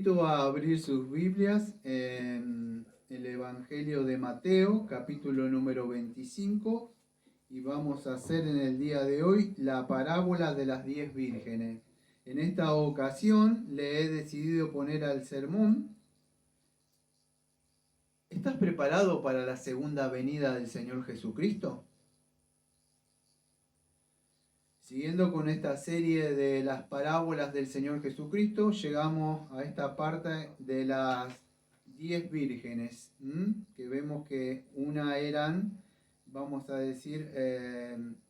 invito a abrir sus Biblias en el Evangelio de Mateo, capítulo número 25, y vamos a hacer en el día de hoy la parábola de las 10 vírgenes. En esta ocasión le he decidido poner al sermón: ¿estás preparado para la segunda venida del Señor Jesucristo? Siguiendo con esta serie de las parábolas del Señor Jesucristo, llegamos a esta parte de las 10 vírgenes, que vemos que una eran, vamos a decir,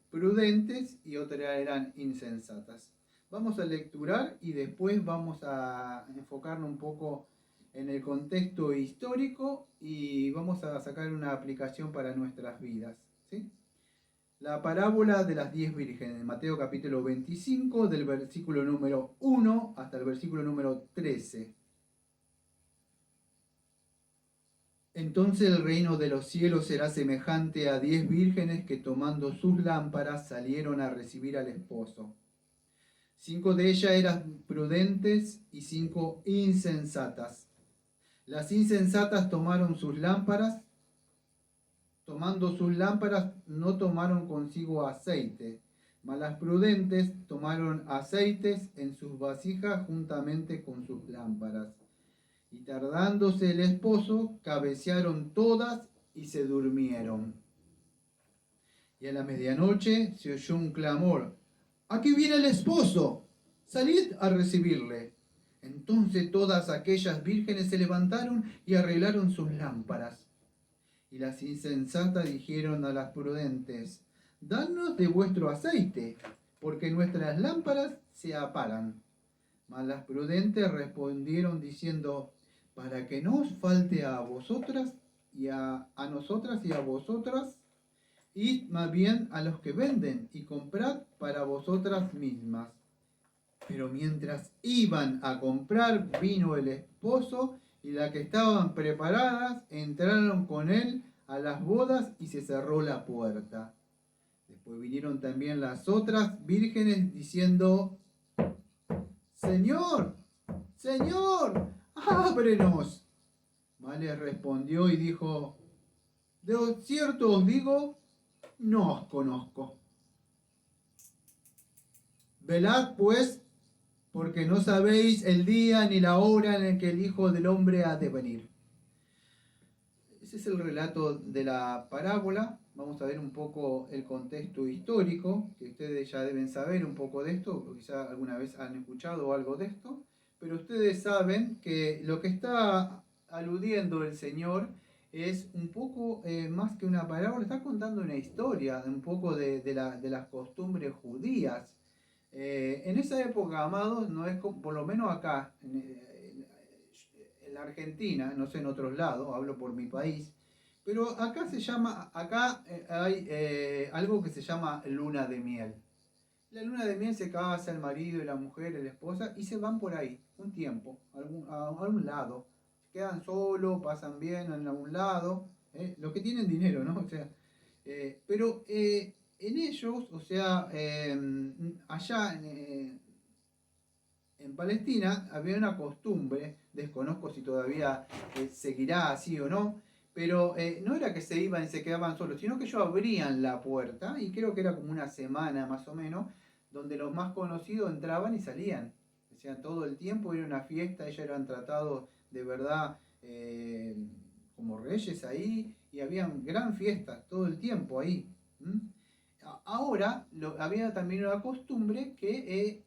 prudentes y otra eran insensatas. Vamos a lecturar y después vamos a enfocarnos un poco en el contexto histórico y vamos a sacar una aplicación para nuestras vidas, ¿sí? La parábola de las 10 vírgenes, Mateo capítulo 25, del versículo número 1 hasta el versículo número 13. Entonces el reino de los cielos será semejante a 10 vírgenes que, tomando sus lámparas, salieron a recibir al esposo. 5 de ellas eran prudentes y 5 insensatas. Las insensatas tomaron sus lámparas. Tomando sus lámparas, no tomaron consigo aceite, mas las prudentes tomaron aceites en sus vasijas juntamente con sus lámparas. Y tardándose el esposo, cabecearon todas y se durmieron. Y a la medianoche se oyó un clamor: ¡aquí viene el esposo! ¡Salid a recibirle! Entonces todas aquellas vírgenes se levantaron y arreglaron sus lámparas. Y las insensatas dijeron a las prudentes: danos de vuestro aceite, porque nuestras lámparas se apagan. Mas las prudentes respondieron diciendo: para que no os falte a vosotras y a nosotras y a vosotras, id más bien a los que venden y comprad para vosotras mismas. Pero mientras iban a comprar, vino el esposo, y las que estaban preparadas entraron con él a las bodas y se cerró la puerta. Después vinieron también las otras vírgenes diciendo: Señor, Señor, ábrenos. Mas les respondió y dijo: de cierto os digo, no os conozco. Velad pues, porque no sabéis el día ni la hora en el que el Hijo del Hombre ha de venir. Ese es el relato de la parábola. Vamos a ver un poco el contexto histórico, que ustedes ya deben saber un poco de esto, o quizá alguna vez han escuchado algo de esto, pero ustedes saben que lo que está aludiendo el Señor es un poco más que una parábola, está contando una historia, un poco de las costumbres judías. En esa época, amados, no es como, por lo menos acá, en la Argentina, no sé en otros lados, hablo por mi país, pero acá hay algo que se llama luna de miel. La luna de miel se casa el marido y la mujer y la esposa y se van por ahí un tiempo, a algún lado. Quedan solos, pasan bien en algún lado, los que tienen dinero, ¿no? O sea, pero en ellos, o sea, allá en Palestina había una costumbre, desconozco si todavía seguirá así o no, pero no era que se iban y se quedaban solos, sino que ellos abrían la puerta, y creo que era como una semana más o menos, donde los más conocidos entraban y salían. O sea, todo el tiempo era una fiesta, ellos eran tratados de verdad como reyes ahí, y habían gran fiesta todo el tiempo ahí. Ahora había también una costumbre que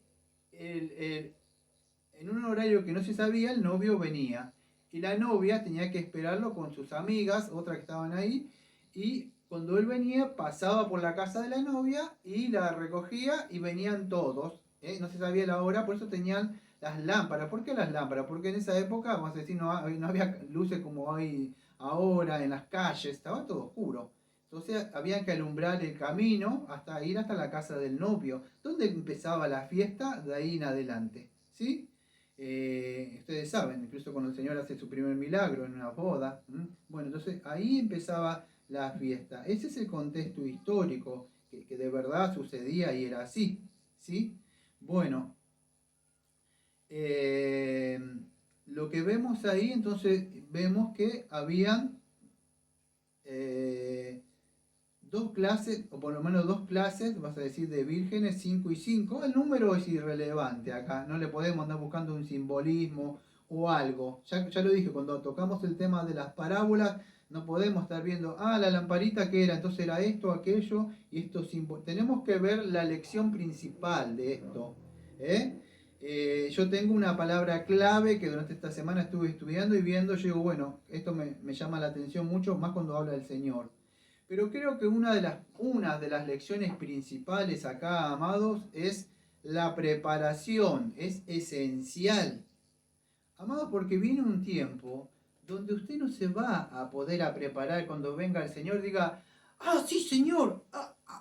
en un horario que no se sabía, el novio venía. Y la novia tenía que esperarlo con sus amigas, otras que estaban ahí. Y cuando él venía, pasaba por la casa de la novia y la recogía y venían todos. No se sabía la hora, por eso tenían las lámparas. ¿Por qué las lámparas? Porque en esa época, vamos a decir, no había luces como hay ahora en las calles, estaba todo oscuro. Entonces había que alumbrar el camino hasta ir hasta la casa del novio, donde empezaba la fiesta de ahí en adelante. ¿Sí? Ustedes saben, incluso cuando el Señor hace su primer milagro en una boda. Bueno, entonces ahí empezaba la fiesta. Ese es el contexto histórico que de verdad sucedía y era así. ¿Sí? Bueno, lo que vemos ahí, entonces vemos que habían dos clases, o por lo menos dos clases, vas a decir, de vírgenes, 5 y 5. El número es irrelevante acá, no le podemos andar buscando un simbolismo o algo. Ya lo dije, cuando tocamos el tema de las parábolas, no podemos estar viendo, la lamparita que era, entonces era esto, aquello, y esto tenemos que ver la lección principal de esto. Yo tengo una palabra clave que durante esta semana estuve estudiando y viendo, yo digo, bueno, esto me llama la atención mucho, más cuando habla del Señor. Pero creo que una de las lecciones principales acá, amados, es la preparación, es esencial. Amados, porque viene un tiempo donde usted no se va a poder preparar cuando venga el Señor, diga, sí, Señor,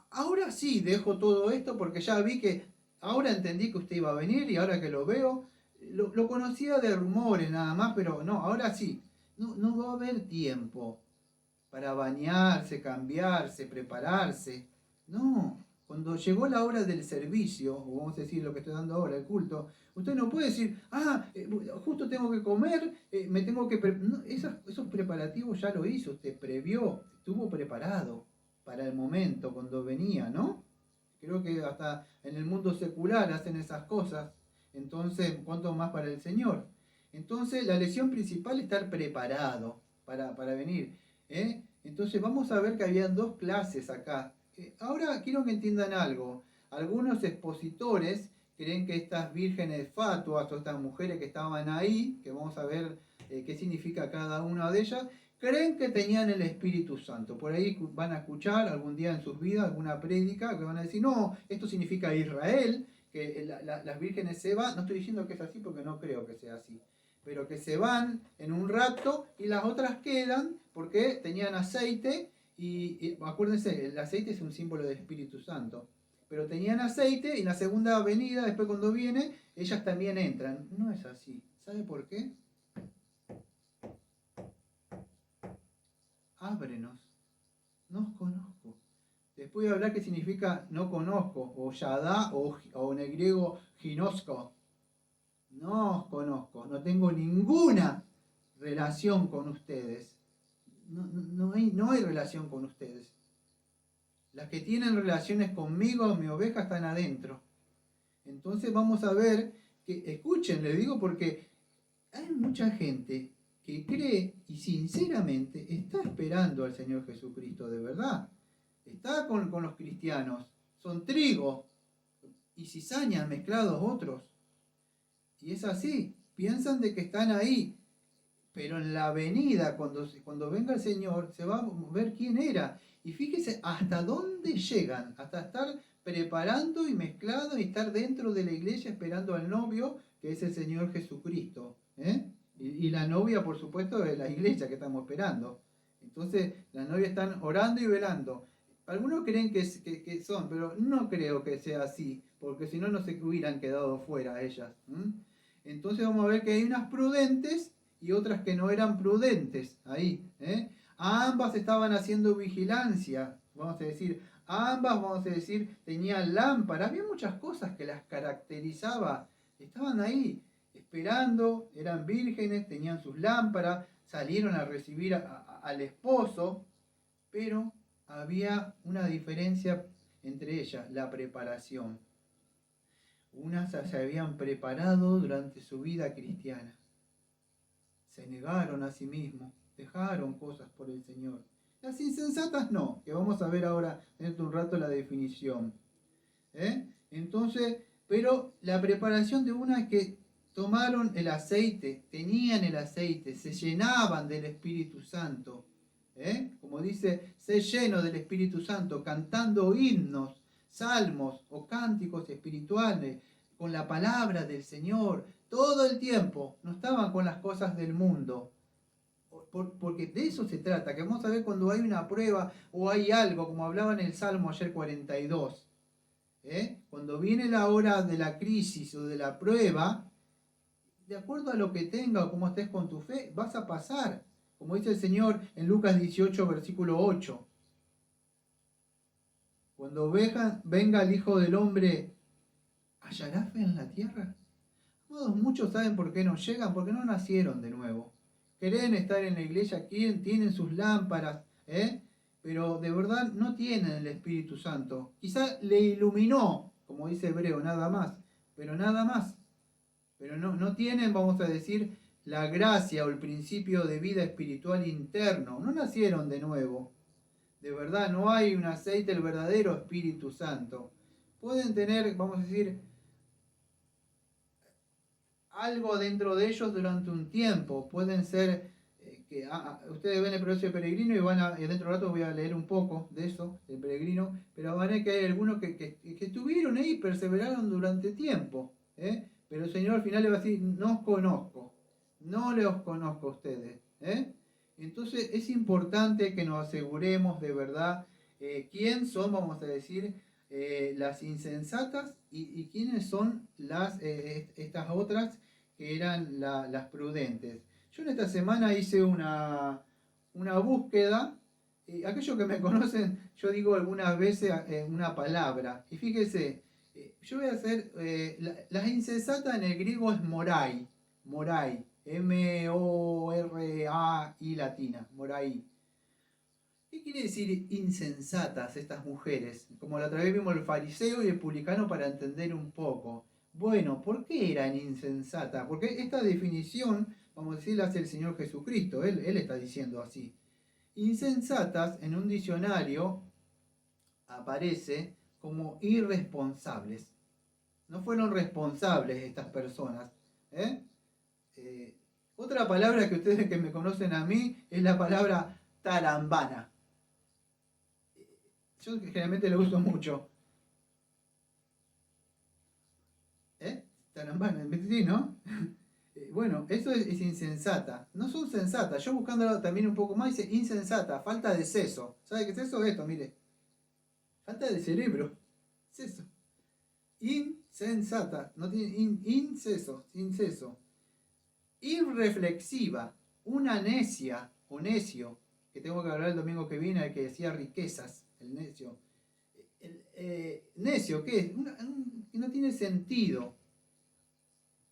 ahora sí dejo todo esto porque ya vi que, ahora entendí que usted iba a venir y ahora que lo veo, lo conocía de rumores nada más, pero no, ahora sí, no va a haber tiempo para bañarse, cambiarse, prepararse. No, cuando llegó la hora del servicio, o vamos a decir lo que estoy dando ahora, el culto, usted no puede decir, justo tengo que comer, me tengo que... No, esos preparativos ya lo hizo, usted previó, estuvo preparado para el momento cuando venía, ¿no? Creo que hasta en el mundo secular hacen esas cosas, entonces, ¿cuánto más para el Señor? Entonces, la lección principal es estar preparado para venir. Entonces vamos a ver que habían dos clases acá. Ahora quiero que entiendan algo. Algunos expositores creen que estas vírgenes fatuas o estas mujeres que estaban ahí, que vamos a ver qué significa cada una de ellas, creen que tenían el Espíritu Santo. Por ahí van a escuchar algún día en sus vidas alguna prédica que van a decir, no, esto significa Israel, que las vírgenes se van. No estoy diciendo que es así porque no creo que sea así, pero que se van en un rato y las otras quedan porque tenían aceite y acuérdense, el aceite es un símbolo del Espíritu Santo, pero tenían aceite y en la segunda venida, después cuando viene, ellas también entran. No es así. ¿Sabe por qué? Ábrenos, nos conozco. Después de hablar qué significa no conozco, o yadá, o en el griego ginosco. No os conozco, no tengo ninguna relación con ustedes. No hay relación con ustedes. Las que tienen relaciones conmigo, mi oveja, están adentro. Entonces vamos a ver que, escuchen, les digo porque hay mucha gente que cree y sinceramente está esperando al Señor Jesucristo de verdad. Está con los cristianos. Son trigo y cizaña mezclados otros. Y es así. Piensan de que están ahí. Pero en la venida, cuando venga el Señor, se va a ver quién era. Y fíjese hasta dónde llegan, hasta estar preparando y mezclado y estar dentro de la iglesia esperando al novio, que es el Señor Jesucristo. Y la novia, por supuesto, es la iglesia que estamos esperando. Entonces, las novias están orando y velando. Algunos creen que son, pero no creo que sea así, porque si no, no se hubieran quedado fuera ellas. Entonces vamos a ver que hay unas prudentes y otras que no eran prudentes ahí. Ambas estaban haciendo vigilancia, vamos a decir, ambas, vamos a decir, tenían lámparas, había muchas cosas que las caracterizaba, estaban ahí esperando, eran vírgenes, tenían sus lámparas, salieron a recibir al esposo, pero había una diferencia entre ellas, la preparación. Unas se habían preparado durante su vida cristiana. Se negaron a sí mismos, dejaron cosas por el Señor. Las insensatas no, que vamos a ver ahora dentro de un rato la definición. Entonces, pero la preparación de una es que tomaron el aceite, tenían el aceite, se llenaban del Espíritu Santo. Como dice, sé lleno del Espíritu Santo, cantando himnos, salmos o cánticos espirituales, con la palabra del Señor, todo el tiempo, no estaban con las cosas del mundo. Porque de eso se trata, que vamos a ver cuando hay una prueba o hay algo, como hablaba en el Salmo ayer 42. Cuando viene la hora de la crisis o de la prueba, de acuerdo a lo que tenga o cómo estés con tu fe, vas a pasar. Como dice el Señor en Lucas 18, versículo 8. Cuando venga el Hijo del Hombre, ¿hallará fe en la tierra? todos muchos saben por qué no llegan, porque no nacieron de nuevo. Creen estar en la iglesia, tienen sus lámparas, pero de verdad no tienen el Espíritu Santo. Quizá le iluminó, como dice Hebreo, nada más, pero nada más. Pero no tienen, vamos a decir, la gracia o el principio de vida espiritual interno. No nacieron de nuevo. De verdad, no hay un aceite del verdadero Espíritu Santo. Pueden tener, vamos a decir, algo dentro de ellos durante un tiempo. Pueden ser que ustedes ven el proceso de peregrino y dentro de rato voy a leer un poco de eso, del peregrino, pero van a ver que hay algunos que estuvieron ahí, perseveraron durante tiempo. Pero el Señor al final le va a decir, no os conozco, no les conozco a ustedes. Entonces es importante que nos aseguremos de verdad quién son, vamos a decir, las insensatas y quiénes son estas otras que eran las prudentes. Yo en esta semana hice una búsqueda. Aquellos que me conocen, yo digo algunas veces una palabra. Y fíjese, yo voy a hacer, las insensatas en el griego es morai. Morai. M-O-R-A-I latina. Morai. ¿Qué quiere decir insensatas estas mujeres? Como la otra vez vimos el fariseo y el publicano para entender un poco. Bueno, ¿por qué eran insensatas? Porque esta definición, vamos a decir, la hace el Señor Jesucristo. Él está diciendo así. Insensatas en un diccionario aparece como irresponsables. No fueron responsables estas personas. Otra palabra que ustedes que me conocen a mí es la palabra tarambana. Yo generalmente lo uso mucho. Tarambana, sí, ¿no? Bueno, eso es insensata. No son sensatas. Yo buscándolo también un poco más, dice insensata, falta de seso. ¿Sabe qué es eso? Esto, mire. Falta de cerebro. Seso. Insensata. No tiene inceso, sin seso. Irreflexiva. Una necia o necio. Que tengo que hablar el domingo que viene, el que decía riquezas. El necio. Necio, ¿qué es? Que no tiene sentido.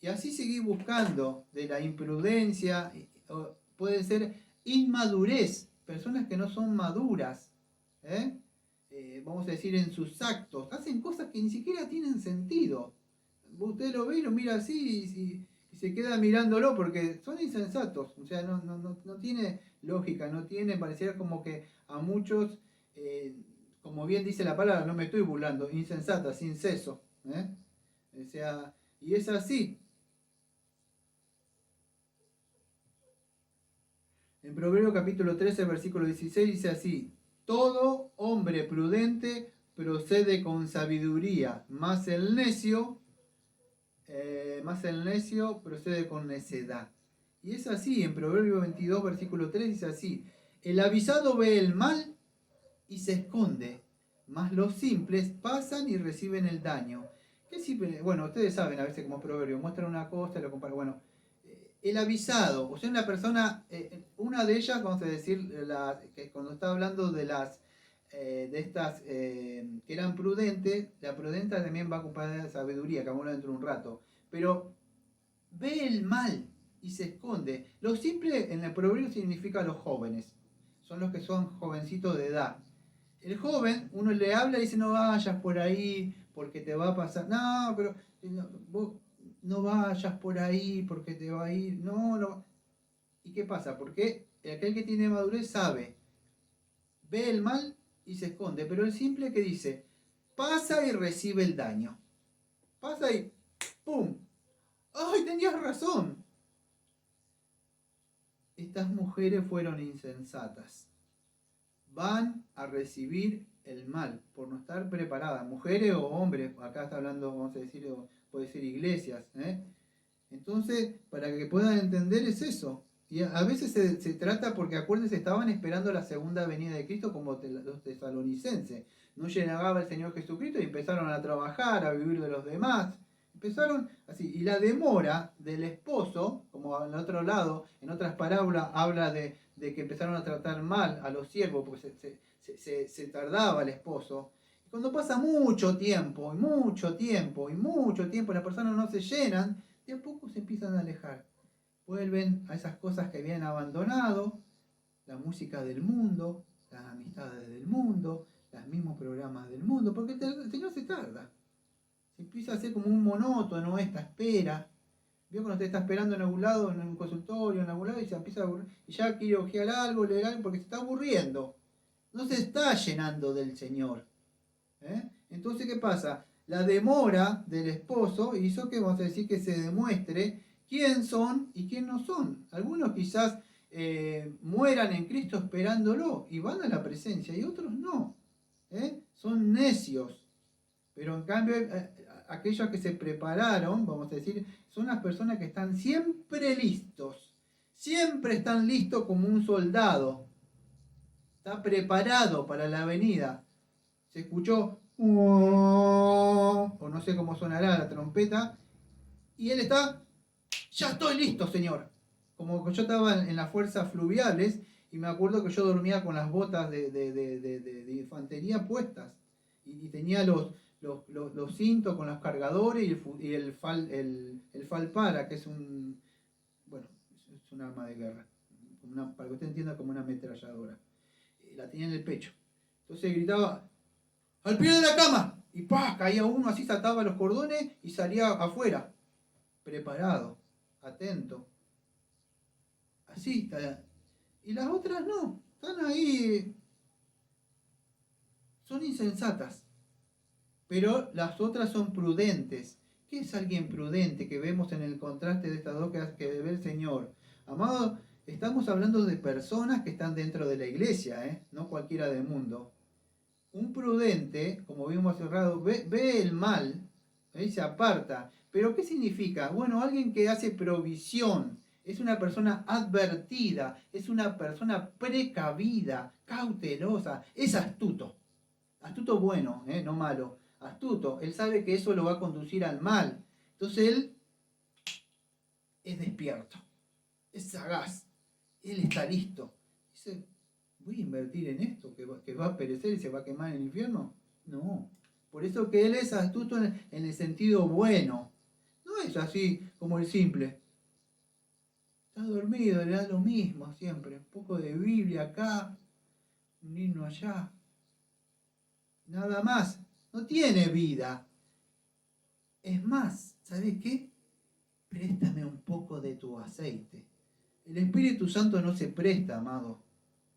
Y así seguí buscando de la imprudencia, puede ser inmadurez, personas que no son maduras, vamos a decir en sus actos, hacen cosas que ni siquiera tienen sentido. Usted lo ve y lo mira así y se queda mirándolo porque son insensatos, o sea, no tiene lógica, no tiene, pareciera como que a muchos, como bien dice la palabra, no me estoy burlando, insensata, sin seso, o sea, y es así. En Proverbios capítulo 13, versículo 16 dice así: todo hombre prudente procede con sabiduría, más el necio procede con necedad. Y es así, en Proverbios 22, versículo 3 dice así: el avisado ve el mal y se esconde, mas los simples pasan y reciben el daño. ¿Qué simple? Bueno, ustedes saben a veces como Proverbio, muestran una cosa y lo comparan. Bueno, el avisado, o sea, una persona, una de ellas, vamos a decir, que cuando está hablando de de estas que eran prudentes, la prudente también va acompañada de sabiduría, que vamos a hablar dentro de un rato, pero ve el mal y se esconde. Lo simple en el proverbio significa los jóvenes, son los que son jovencitos de edad. El joven, uno le habla y dice, no vayas por ahí porque te va a pasar. No, pero vos no vayas por ahí porque te va a ir. No. ¿Y qué pasa? Porque aquel que tiene madurez sabe, ve el mal y se esconde. Pero el simple que dice, pasa y recibe el daño. Pasa y ¡pum! ¡Ay, tenías razón! Estas mujeres fueron insensatas. Van a recibir el mal por no estar preparadas, mujeres o hombres, acá está hablando, vamos a decir, puede ser iglesias, Entonces, para que puedan entender es eso. Y a veces se trata porque, acuérdense, estaban esperando la segunda venida de Cristo como los tesalonicenses. No llegaba el Señor Jesucristo y empezaron a trabajar, a vivir de los demás. Empezaron así. Y la demora del esposo, como en otro lado, en otras parábolas, habla de que empezaron a tratar mal a los siervos porque se tardaba el esposo. Cuando pasa mucho tiempo, las personas no se llenan de a poco se empiezan a alejar. Vuelven a esas cosas que habían abandonado, la música del mundo, las amistades del mundo, los mismos programas del mundo, porque el Señor se tarda. Se empieza a hacer como un monótono esta espera. Vio cuando usted está esperando en algún lado, en un consultorio, en algún lado, y se empieza a aburrir, y ya quiere ojear algo, leer algo, porque se está aburriendo. No se está llenando del Señor. Entonces, ¿qué pasa? La demora del esposo hizo que, vamos a decir, que se demuestre quién son y quién no son. Algunos quizás mueran en Cristo esperándolo y van a la presencia, y otros no. Son necios. Pero en cambio, aquellos que se prepararon, vamos a decir, son las personas que están siempre listos. Siempre están listos como un soldado. Está preparado para la venida. Se escuchó, o no sé cómo sonará la trompeta, y él está, ya estoy listo, Señor. Como que yo estaba en las fuerzas fluviales, y me acuerdo que yo dormía con las botas de infantería puestas, y tenía los cintos con los cargadores y el falpara, que es un, bueno, es un arma de guerra, para que usted entienda, como una ametralladora. La tenía en el pecho. Entonces gritaba, ¡al pie de la cama! Y ¡pah! Caía uno, así se ataba los cordones y salía afuera. Preparado, atento. Así está. Y las otras no, están ahí. Son insensatas. Pero las otras son prudentes. ¿Qué es alguien prudente que vemos en el contraste de estas dos que ve el Señor? Amado, estamos hablando de personas que están dentro de la iglesia, no cualquiera del mundo. Un prudente, como vimos hace rato, ve el mal y se aparta. ¿Pero qué significa? Bueno, alguien que hace provisión, es una persona advertida, es una persona precavida, cautelosa, es astuto. Astuto bueno, no malo. Astuto, él sabe que eso lo va a conducir al mal. Entonces él es despierto, es sagaz, él está listo. Dice, ¿voy a invertir en esto que va a perecer y se va a quemar en el infierno? No. Por eso que él es astuto en el sentido bueno. No es así como el simple. Está dormido, le da lo mismo siempre. Un poco de Biblia acá, un himno allá. Nada más. No tiene vida. Es más, ¿sabes qué? Préstame un poco de tu aceite. El Espíritu Santo no se presta, amado.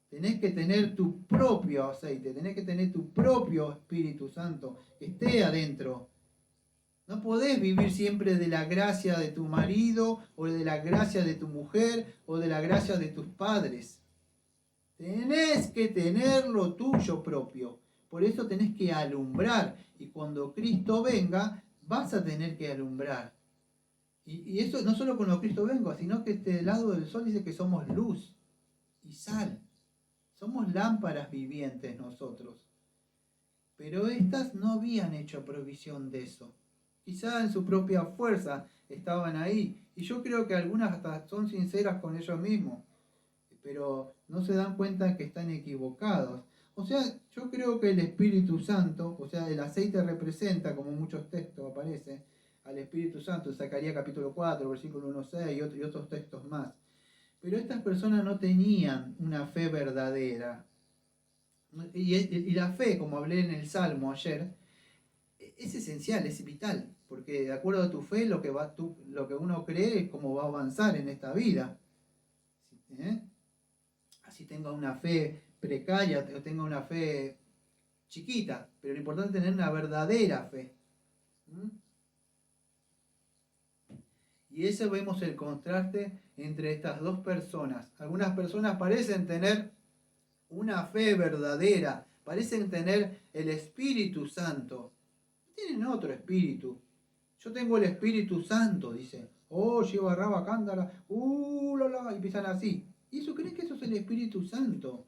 Tenés que tener tu propio aceite, tenés que tener tu propio Espíritu Santo que esté adentro. No podés vivir siempre de la gracia de tu marido o de la gracia de tu mujer o de la gracia de tus padres. Tenés que tener lo tuyo propio. Por eso tenés que alumbrar. Y cuando Cristo venga, vas a tener que alumbrar. Y eso no solo cuando Cristo venga, sino que este lado del sol dice que somos luz y sal. Somos lámparas vivientes nosotros. Pero estas no habían hecho provisión de eso. Quizá en su propia fuerza estaban ahí. Y yo creo que algunas hasta son sinceras con ellos mismos. Pero no se dan cuenta que están equivocados. O sea, yo creo que el Espíritu Santo, o sea, el aceite representa, como en muchos textos aparece, al Espíritu Santo, Zacarías capítulo 4, versículo 1-6 y otros textos más. Pero estas personas no tenían una fe verdadera. Y la fe, como hablé en el Salmo ayer, es esencial, es vital, porque de acuerdo a tu fe, lo que uno cree es cómo va a avanzar en esta vida. Así tenga una fe precaria o tenga una fe chiquita, pero lo importante es tener una verdadera fe. Y eso vemos el contraste entre estas dos personas. Algunas personas parecen tener una fe verdadera, parecen tener el Espíritu Santo. Tienen otro espíritu. Yo tengo el Espíritu Santo, dice. Oh, lleva raba cándara, y empiezan así. ¿Y eso creen que eso es el Espíritu Santo?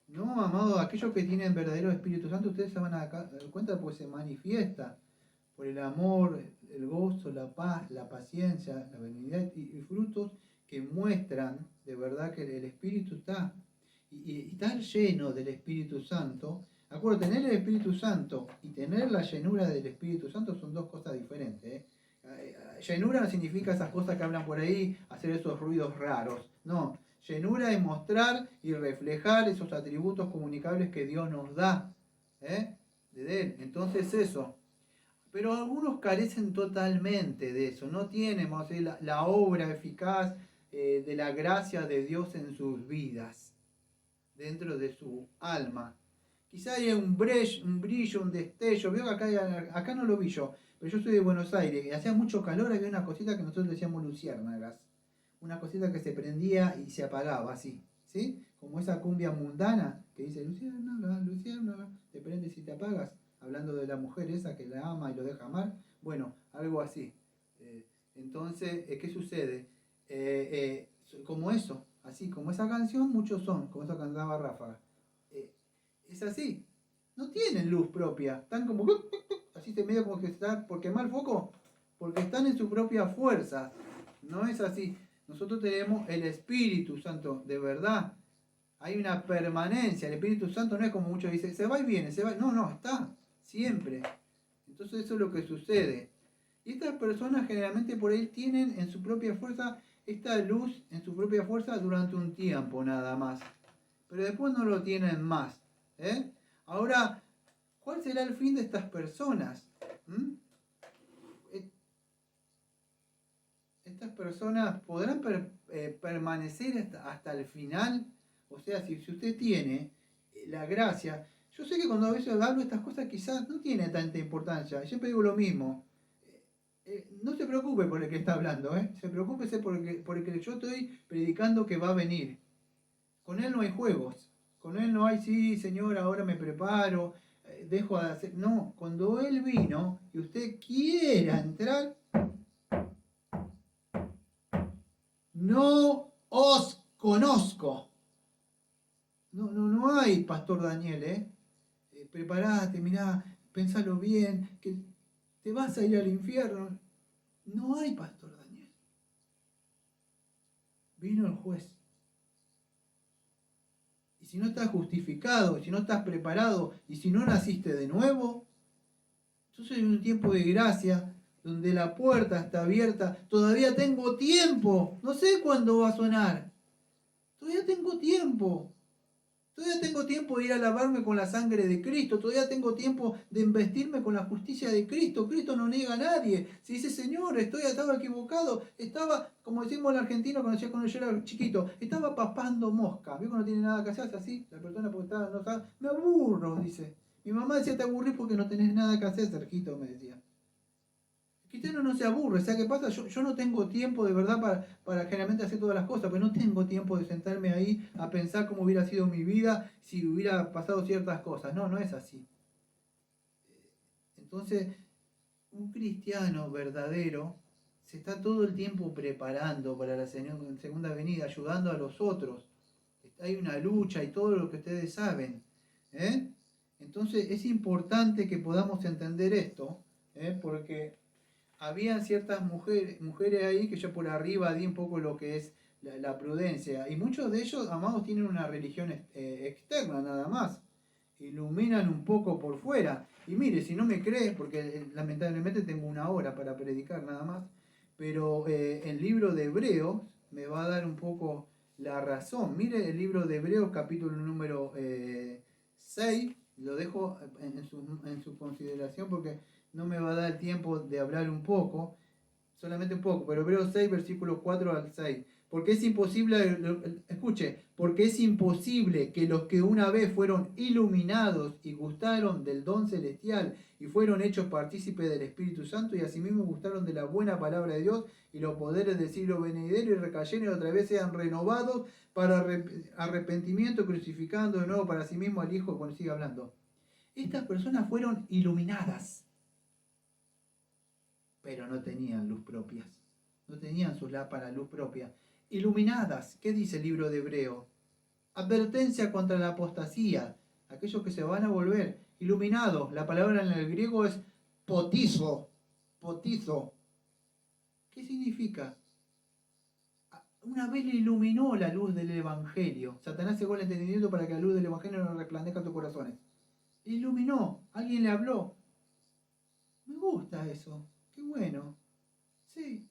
No, amado, aquellos que tienen verdadero Espíritu Santo, ustedes se van a dar cuenta porque se manifiesta por el amor, el gozo, la paz, la paciencia, la benignidad y frutos que muestran de verdad que el Espíritu está. Y estar lleno del Espíritu Santo, acuerdo, tener el Espíritu Santo y tener la llenura del Espíritu Santo son dos cosas diferentes. Llenura no significa esas cosas que hablan por ahí, hacer esos ruidos raros. No, llenura es mostrar y reflejar esos atributos comunicables que Dios nos da, de Él. Entonces eso. Pero algunos carecen totalmente de eso, no tienen, vamos a decir, la obra eficaz de la gracia de Dios en sus vidas, dentro de su alma. Quizá haya un brillo, un destello. Veo que acá no lo vi yo, pero yo soy de Buenos Aires y hacía mucho calor, había una cosita que nosotros decíamos luciérnagas. Una cosita que se prendía y se apagaba así, ¿sí? Como esa cumbia mundana que dice luciérnaga, luciérnaga, te prendes y te apagas, hablando de la mujer esa que la ama y lo deja amar. Bueno, algo así. Entonces, ¿qué sucede? Como eso, así, como esa canción, muchos son, como eso cantaba Ráfaga. Es así, no tienen luz propia, están como así se medio como que está por quemar el foco, porque están en su propia fuerza. No es así. Nosotros tenemos el Espíritu Santo, de verdad. Hay una permanencia. El Espíritu Santo no es como muchos dicen, se va y viene, se va. No, no, está siempre. Entonces eso es lo que sucede. Y estas personas generalmente por ahí tienen en su propia fuerza esta luz en su propia fuerza durante un tiempo nada más. Pero después no lo tienen más. Ahora, ¿cuál será el fin de estas personas? ¿Estas personas podrán permanecer hasta el final? O sea, si usted tiene la gracia, yo sé que cuando a veces hablo de estas cosas quizás no tiene tanta importancia. Yo siempre digo lo mismo. No se preocupe por el que está hablando, se preocupe por el que yo estoy predicando que va a venir. Con él no hay juegos. Con él no hay, sí, señor, ahora me preparo, dejo de hacer. No, cuando él vino y usted quiera entrar, no os conozco. No hay, Pastor Daniel, preparate, mirá, pensalo bien, que te vas a ir al infierno. No hay, Pastor Daniel. Vino el juez. Y si no estás justificado, si no estás preparado, y si no naciste de nuevo, entonces en un tiempo de gracia, donde la puerta está abierta, todavía tengo tiempo, no sé cuándo va a sonar, todavía tengo tiempo. Todavía tengo tiempo de ir a lavarme con la sangre de Cristo. Todavía tengo tiempo de investirme con la justicia de Cristo. Cristo no niega a nadie. Si dice, Señor, estaba equivocado. Estaba, como decimos en argentino, cuando yo era chiquito, estaba papando mosca. ¿Vio que no tiene nada que hacer? Así, la persona porque estaba enojada. Me aburro, dice. Mi mamá decía, te aburrís porque no tenés nada que hacer, Sergito, me decía. El cristiano no se aburre, ¿sabes qué pasa? Yo no tengo tiempo de verdad para generalmente hacer todas las cosas, pero no tengo tiempo de sentarme ahí a pensar cómo hubiera sido mi vida si hubiera pasado ciertas cosas. No, no es así. Entonces, un cristiano verdadero se está todo el tiempo preparando para la segunda venida, ayudando a los otros. Hay una lucha y todo lo que ustedes saben. Entonces, es importante que podamos entender esto, porque habían ciertas mujeres ahí que yo por arriba di un poco lo que es la prudencia. Y muchos de ellos, amados, tienen una religión externa nada más. Iluminan un poco por fuera. Y mire, si no me cree, porque lamentablemente tengo una hora para predicar nada más, pero el libro de Hebreos me va a dar un poco la razón. Mire el libro de Hebreos capítulo número 6, lo dejo en su consideración porque no me va a dar tiempo de hablar un poco, solamente un poco, pero Hebreos 6, versículos 4 al 6. Porque es imposible, escuche, porque es imposible que los que una vez fueron iluminados y gustaron del don celestial y fueron hechos partícipes del Espíritu Santo y asimismo gustaron de la buena palabra de Dios y los poderes del siglo venidero y recayeren y otra vez sean renovados para arrepentimiento, crucificando de nuevo para sí mismo al Hijo, cuando sigue hablando. Estas personas fueron iluminadas, pero no tenían luz propias. No tenían sus lámparas luz propia. Iluminadas, ¿qué dice el libro de Hebreo? Advertencia contra la apostasía, aquellos que se van a volver. Iluminados, la palabra en el griego es potizo. Potizo. ¿Qué significa? Una vez le iluminó la luz del Evangelio. Satanás cegó el entendimiento para que la luz del Evangelio no resplandezca en tus corazones. Le iluminó, alguien le habló. Me gusta eso, qué bueno. Sí.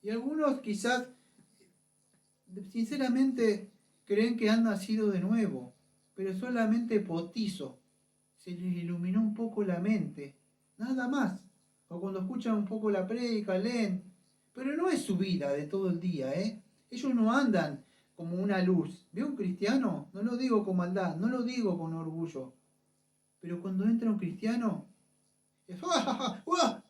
Y algunos quizás, sinceramente, creen que han nacido de nuevo, pero solamente potizo. Se les iluminó un poco la mente, nada más. O cuando escuchan un poco la prédica, leen, pero no es su vida de todo el día, ¿eh? Ellos no andan como una luz. ¿Ve un cristiano? No lo digo con maldad, no lo digo con orgullo. Pero cuando entra un cristiano, es ¡ah, ja, ja, uah!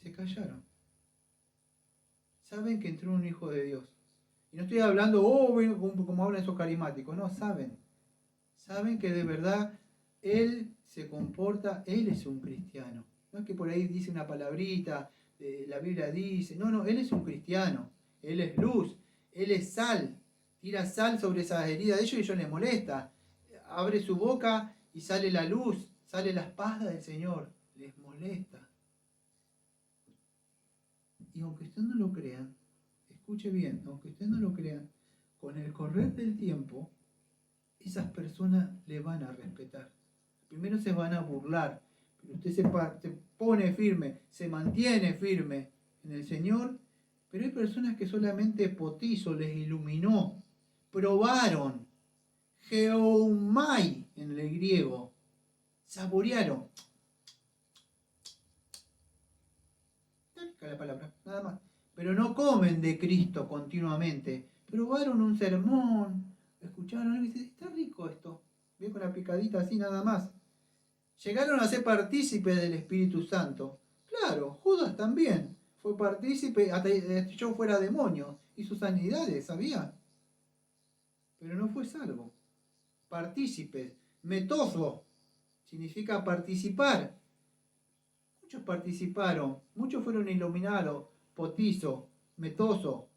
Se callaron. Saben que entró un hijo de Dios. Y no estoy hablando, como hablan esos carismáticos, no, saben. Saben que de verdad Él se comporta, Él es un cristiano. No es que por ahí dice una palabrita, la Biblia dice, no, Él es un cristiano. Él es luz, Él es sal. Tira sal sobre esas heridas de ellos y ellos les molesta. Abre su boca y sale la luz, sale la espada del Señor. Les molesta. Y aunque ustedes no lo crean, escuche bien, aunque ustedes no lo crean, con el correr del tiempo, esas personas le van a respetar. Primero se van a burlar, pero usted se pone firme, se mantiene firme en el Señor, pero hay personas que solamente potizo les iluminó, probaron, geomai en el griego, saborearon, la palabra, nada más, pero no comen de Cristo continuamente, probaron un sermón, escucharon algo y dicen, está rico esto, ve con la picadita así nada más. Llegaron a ser partícipes del Espíritu Santo. Claro, Judas también fue partícipe, hasta yo fuera demonio, y sus sanidades, ¿sabía? Pero no fue salvo. Partícipes, metoso, significa participar. Muchos participaron, muchos fueron iluminados, potizo, metoso.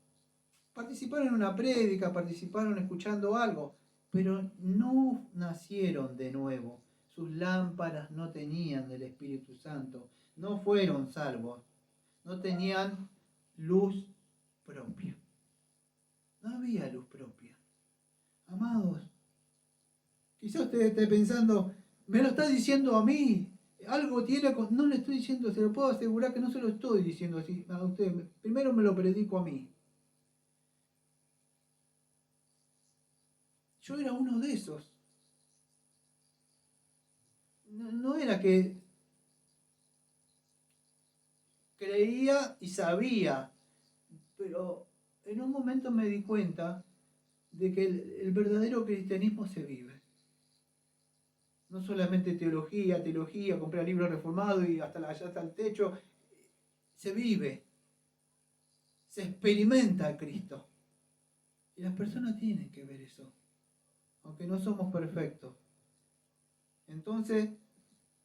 Participaron en una prédica, participaron escuchando algo, pero no nacieron de nuevo. Sus lámparas no tenían del Espíritu Santo, no fueron salvos, no tenían luz propia. No había luz propia. Amados, quizás usted esté pensando, me lo está diciendo a mí, algo tiene con... No le estoy diciendo, se lo puedo asegurar que no se lo estoy diciendo así a usted. Primero me lo predico a mí. Yo era uno de esos. No era que creía y sabía, pero en un momento me di cuenta de que el verdadero cristianismo se vive. No solamente teología, comprar libros reformados y allá hasta el techo, se vive, se experimenta a Cristo. Y las personas tienen que ver eso, aunque no somos perfectos. Entonces,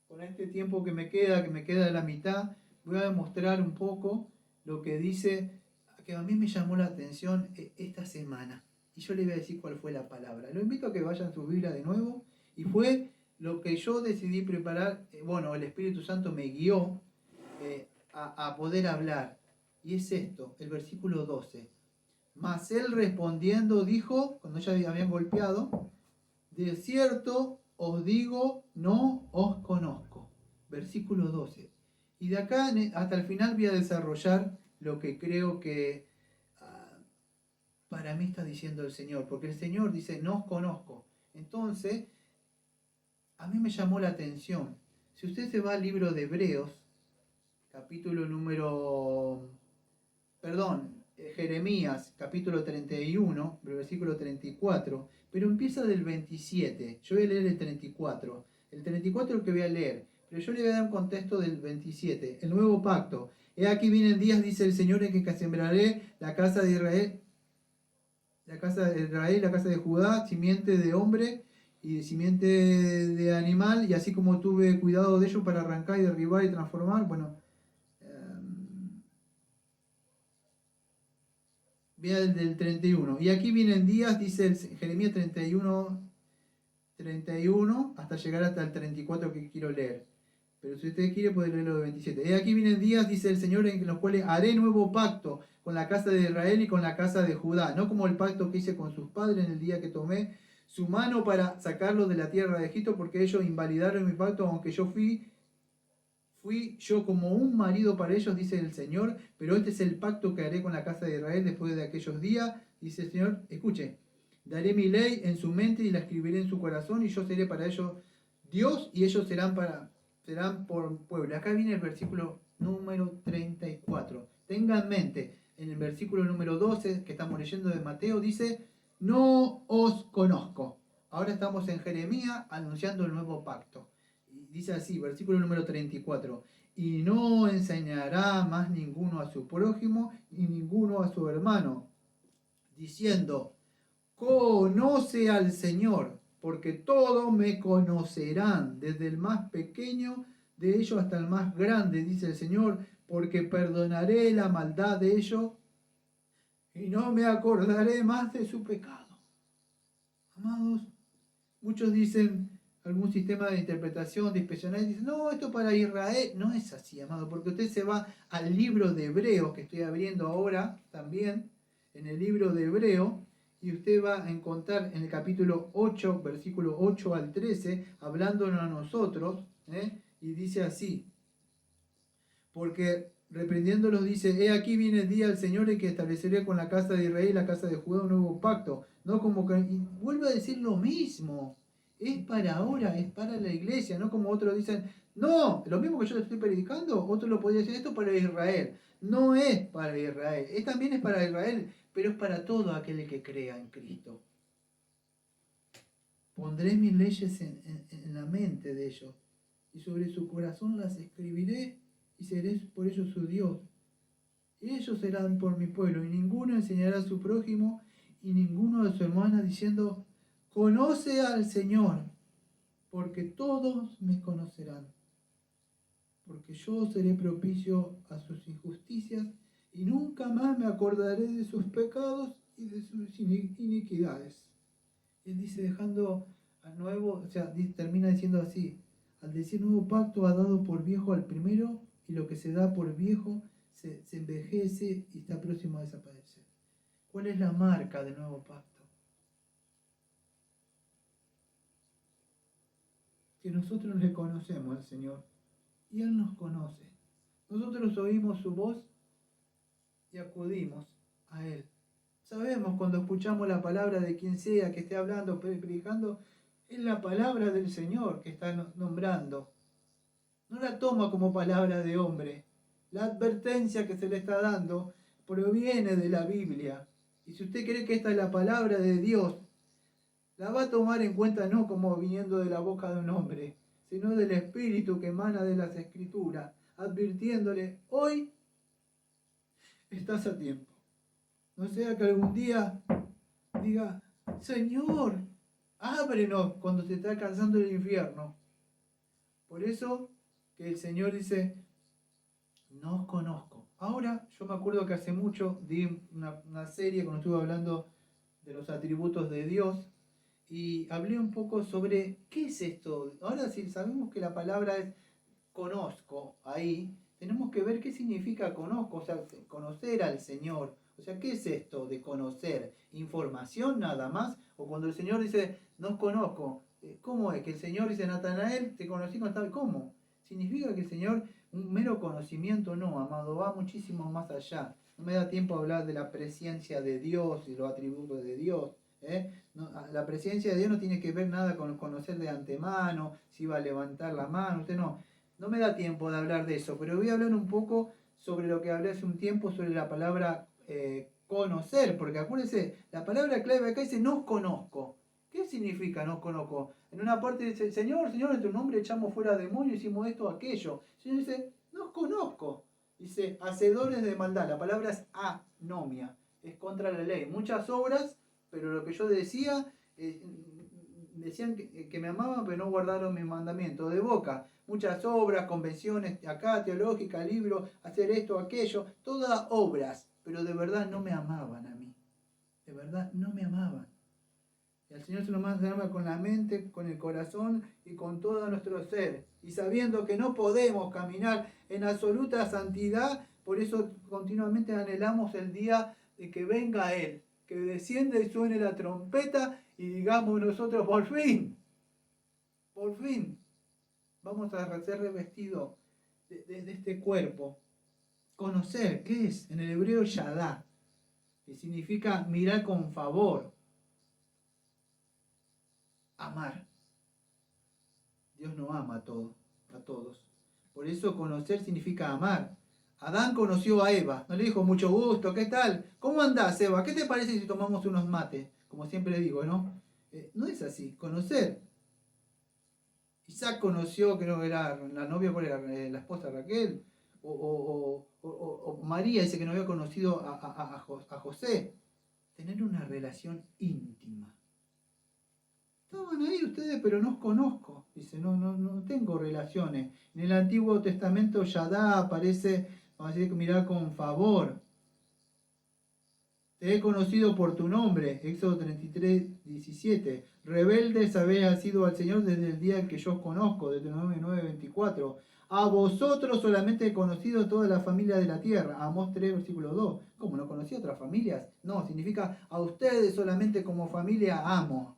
con este tiempo que me queda de la mitad, voy a demostrar un poco lo que dice, que a mí me llamó la atención esta semana. Y yo le voy a decir cuál fue la palabra. Lo invito a que vayan a su Biblia de nuevo. Y fue lo que yo decidí preparar, el Espíritu Santo me guió a poder hablar. Y es esto, el versículo 12. Mas él respondiendo dijo, cuando ya habían golpeado, de cierto os digo, no os conozco. Versículo 12. Y de acá hasta el final voy a desarrollar lo que creo que para mí está diciendo el Señor. Porque el Señor dice, no os conozco. Entonces, a mí me llamó la atención. Si usted se va al libro de Hebreos, capítulo número... Jeremías, capítulo 31, versículo 34, pero empieza del 27. Yo voy a leer el 34. El 34 es el que voy a leer, pero yo le voy a dar un contexto del 27. El nuevo pacto. He aquí vienen días, dice el Señor, en que sembraré la casa de Israel, la casa de Judá, simiente de hombre y simiente de animal, y así como tuve cuidado de ellos para arrancar y derribar y transformar, Vea el del 31. Y aquí vienen días, dice Jeremías 31, hasta llegar hasta el 34 que quiero leer. Pero si usted quiere, puede leerlo de 27. Y aquí vienen días, dice el Señor, en los cuales haré nuevo pacto con la casa de Israel y con la casa de Judá. No como el pacto que hice con sus padres en el día que tomé su mano para sacarlos de la tierra de Egipto, porque ellos invalidaron mi pacto, aunque yo fui yo como un marido para ellos, dice el Señor, pero este es el pacto que haré con la casa de Israel después de aquellos días, dice el Señor. Escuche, daré mi ley en su mente y la escribiré en su corazón, y yo seré para ellos Dios, y ellos serán por pueblo. Acá viene el versículo número 34. Tenga en mente, en el versículo número 12 que estamos leyendo de Mateo, dice, no os conozco. Ahora estamos en Jeremías anunciando el nuevo pacto. Dice así, versículo número 34, y no enseñará más ninguno a su prójimo, ni ninguno a su hermano, diciendo, conoce al Señor, porque todos me conocerán, desde el más pequeño de ellos hasta el más grande, dice el Señor, porque perdonaré la maldad de ellos y no me acordaré más de su pecado. Amados, muchos dicen, algún sistema de interpretación dispensacional, dice, no, esto para Israel. No es así, amado, porque usted se va al libro de Hebreos, que estoy abriendo ahora también, en el libro de Hebreo, y usted va a encontrar en el capítulo 8, versículo 8 al 13, hablándonos a nosotros, y dice así, porque reprendiéndolos dice, he aquí viene el día del Señor en que estableceré con la casa de Israel y la casa de Judá un nuevo pacto. No como que, y vuelvo a decir lo mismo, es para ahora, es para la iglesia, no como otros dicen, no, lo mismo que yo le estoy predicando, otro lo podría decir, esto para Israel. No es para Israel, también es para Israel, pero es para todo aquel que crea en Cristo. Pondré mis leyes en la mente de ellos, y sobre su corazón las escribiré, y seré por ellos su Dios. Ellos serán por mi pueblo, y ninguno enseñará a su prójimo, y ninguno a su hermana, diciendo, conoce al Señor, porque todos me conocerán. Porque yo seré propicio a sus injusticias, y nunca más me acordaré de sus pecados y de sus iniquidades. Él dice, dejando al nuevo, o sea, termina diciendo así, al decir nuevo pacto ha dado por viejo al primero, y lo que se da por viejo se envejece y está próximo a desaparecer. ¿Cuál es la marca del nuevo pacto? Que nosotros le conocemos al Señor y Él nos conoce. Nosotros oímos su voz y acudimos a Él. Sabemos cuando escuchamos la palabra de quien sea que esté hablando, predicando, es la palabra del Señor que está nombrando. No la toma como palabra de hombre. La advertencia que se le está dando proviene de la Biblia. Y si usted cree que esta es la palabra de Dios, la va a tomar en cuenta no como viniendo de la boca de un hombre, sino del Espíritu que emana de las Escrituras, advirtiéndole, hoy estás a tiempo. No sea que algún día diga, Señor, ábrenos cuando te está alcanzando el infierno. Por eso que el Señor dice, no os conozco. Ahora, yo me acuerdo que hace mucho di una serie cuando estuve hablando de los atributos de Dios y hablé un poco sobre qué es esto. Ahora, si sabemos que la palabra es conozco ahí, tenemos que ver qué significa conozco, o sea, conocer al Señor. O sea, ¿qué es esto de conocer? ¿Información nada más? O cuando el Señor dice, no os conozco, ¿cómo es? Que el Señor dice, Natanael, te conocí con tal, ¿cómo? ¿Significa que el Señor, un mero conocimiento? No, amado, va muchísimo más allá. No me da tiempo a hablar de la presencia de Dios y los atributos de Dios. No, la presencia de Dios no tiene que ver nada con conocer de antemano, si va a levantar la mano, usted no. No me da tiempo de hablar de eso, pero voy a hablar un poco sobre lo que hablé hace un tiempo sobre la palabra conocer, porque acuérdense, la palabra clave acá dice no conozco. ¿Qué significa no conozco? En una parte dice, Señor, en tu nombre echamos fuera demonios, hicimos esto, aquello. El Señor dice, no conozco. Dice, hacedores de maldad. La palabra es anomia, es contra la ley. Muchas obras, pero lo que yo decía, decían que me amaban, pero no guardaron mis mandamientos. De boca, muchas obras, convenciones acá, teológicas, libros, hacer esto, aquello, todas obras, pero de verdad no me amaban a mí. De verdad no me amaban. Y al Señor se nos ama con la mente, con el corazón y con todo nuestro ser. Y sabiendo que no podemos caminar en absoluta santidad, por eso continuamente anhelamos el día de que venga Él. que descienda y suene la trompeta y digamos nosotros, por fin, vamos a ser revestidos de este cuerpo. Conocer, ¿qué es? En el hebreo yadá, que significa mirar con favor, amar. Dios no ama a todos. Por eso conocer significa amar. Adán conoció a Eva, no le dijo mucho gusto, ¿qué tal? ¿Cómo andás, Eva? ¿Qué te parece si tomamos unos mates? Como siempre digo, ¿no? No es así, conocer. Isaac conoció, creo que era la novia, ¿cuál era? La esposa Raquel, o María dice que no había conocido a José. Tener una relación íntima. Estaban ahí ustedes, pero no os conozco. Dice, no tengo relaciones. En el Antiguo Testamento Yadá aparece, vamos a decir, mirar con favor. Te he conocido por tu nombre, Éxodo 33, 17. Rebeldes habéis sido al Señor desde el día en que yo os conozco, Deuteronomio 9, 24. A vosotros solamente he conocido toda la familia de la tierra, Amós 3, versículo 2. ¿Cómo no conocía otras familias? No, significa a ustedes solamente como familia amo,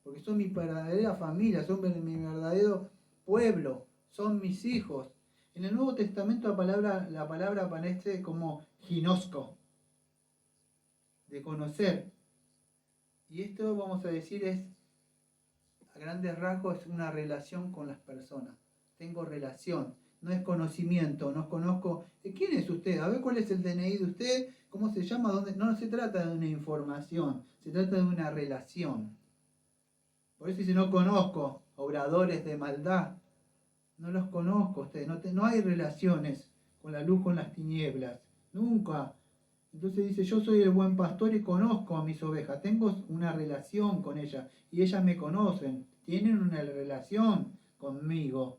porque son mi verdadera familia, son mi verdadero pueblo, son mis hijos. En el Nuevo Testamento la palabra aparece como ginosco, de conocer. Y esto, vamos a decir, es, a grandes rasgos, es una relación con las personas. Tengo relación, no es conocimiento, no conozco. ¿Quién es usted? A ver cuál es el DNI de usted, cómo se llama, dónde. No se trata de una información, se trata de una relación. Por eso dice, no conozco obradores de maldad. No los conozco ustedes, no hay relaciones con la luz, con las tinieblas. Nunca. Entonces dice, yo soy el buen pastor y conozco a mis ovejas, tengo una relación con ellas y ellas me conocen, tienen una relación conmigo.